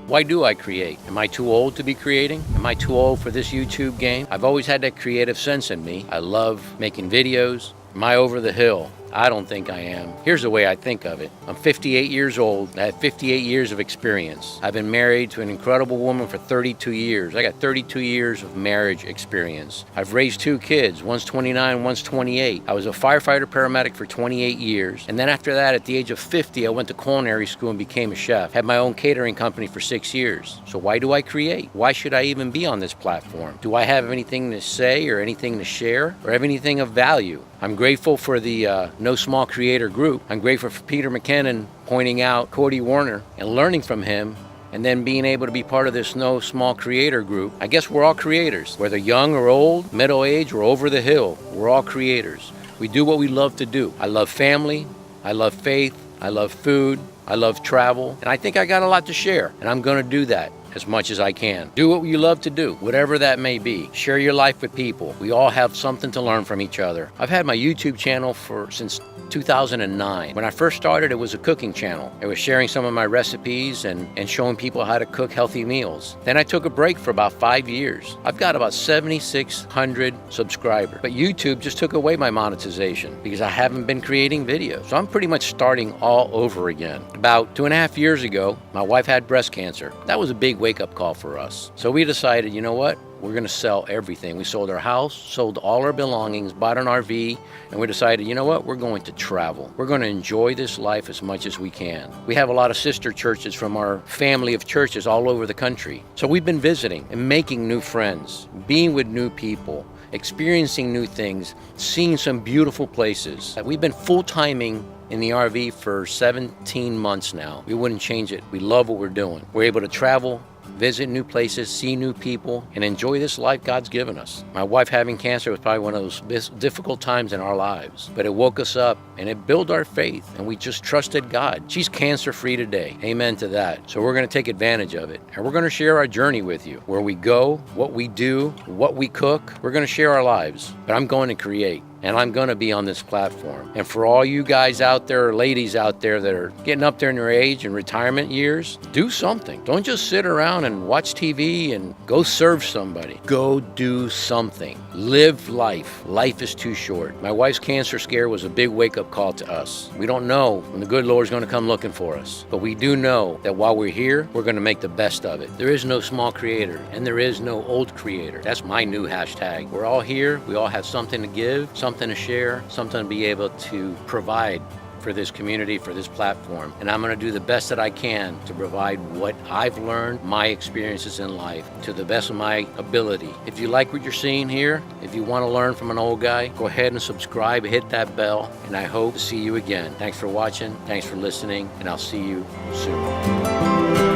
Why do I create? Am I too old to be creating? Am I too old for this YouTube game? I've always had that creative sense in me. I love making videos. Am I over the hill? I don't think I am. Here's the way I think of it. I'm 58 years old. I have 58 years of experience. I've been married to an incredible woman for 32 years. I got 32 years of marriage experience. I've raised 2 kids. One's 29, one's 28. I was a firefighter paramedic for 28 years. And then after that, at the age of 50, I went to culinary school and became a chef. Had my own catering company for 6 years. So why do I create? Why should I even be on this platform? Do I have anything to say or anything to share or have anything of value? I'm grateful for the No Small Creator group. I'm grateful for Peter McKinnon pointing out Cody Warner and learning from him and then being able to be part of this No Small Creator group. I guess we're all creators, whether young or old, middle age or over the hill, we're all creators. We do what we love to do. I love family, I love faith, I love food, I love travel, and I think I got a lot to share, and I'm gonna do that as much as I can. Do what you love to do, whatever that may be. Share your life with people. We all have something to learn from each other. I've had my YouTube channel since 2009. When I first started, it was a cooking channel. I was sharing some of my recipes and showing people how to cook healthy meals. Then I took a break for about 5 years. I've got about 7,600 subscribers, but YouTube just took away my monetization because I haven't been creating videos. So I'm pretty much starting all over again. About 2.5 years ago, my wife had breast cancer. That was a big wake-up call for us. So we decided, you know what? We're gonna sell everything. We sold our house, sold all our belongings, bought an RV, and we decided, you know what? We're going to travel. We're gonna enjoy this life as much as we can. We have a lot of sister churches from our family of churches all over the country. So we've been visiting and making new friends, being with new people, experiencing new things, seeing some beautiful places. We've been full-timing in the RV for 17 months now. We wouldn't change it. We love what we're doing. We're able to travel, visit new places, see new people, and enjoy this life God's given us. My wife having cancer was probably one of those difficult times in our lives, but it woke us up and it built our faith, and we just trusted God. She's cancer-free today. Amen to that. So we're going to take advantage of it, and we're going to share our journey with you, where we go, what we do, what we cook. We're going to share our lives, but I'm going to create. And I'm going to be on this platform. And for all you guys out there, or ladies out there that are getting up there in your age and retirement years, do something. Don't just sit around and watch TV and go serve somebody. Go do something. Live life. Life is too short. My wife's cancer scare was a big wake-up call to us. We don't know when the good Lord's going to come looking for us. But we do know that while we're here, we're going to make the best of it. There is no small creator, and there is no old creator. That's my new hashtag. We're all here. We all have something to give, something to share, something to be able to provide for this community, for this platform. And I'm going to do the best that I can to provide what I've learned, my experiences in life, to the best of my ability. If you like what you're seeing here, if you want to learn from an old guy, go ahead and subscribe, hit that bell, and I hope to see you again. Thanks for watching, thanks for listening, and I'll see you soon.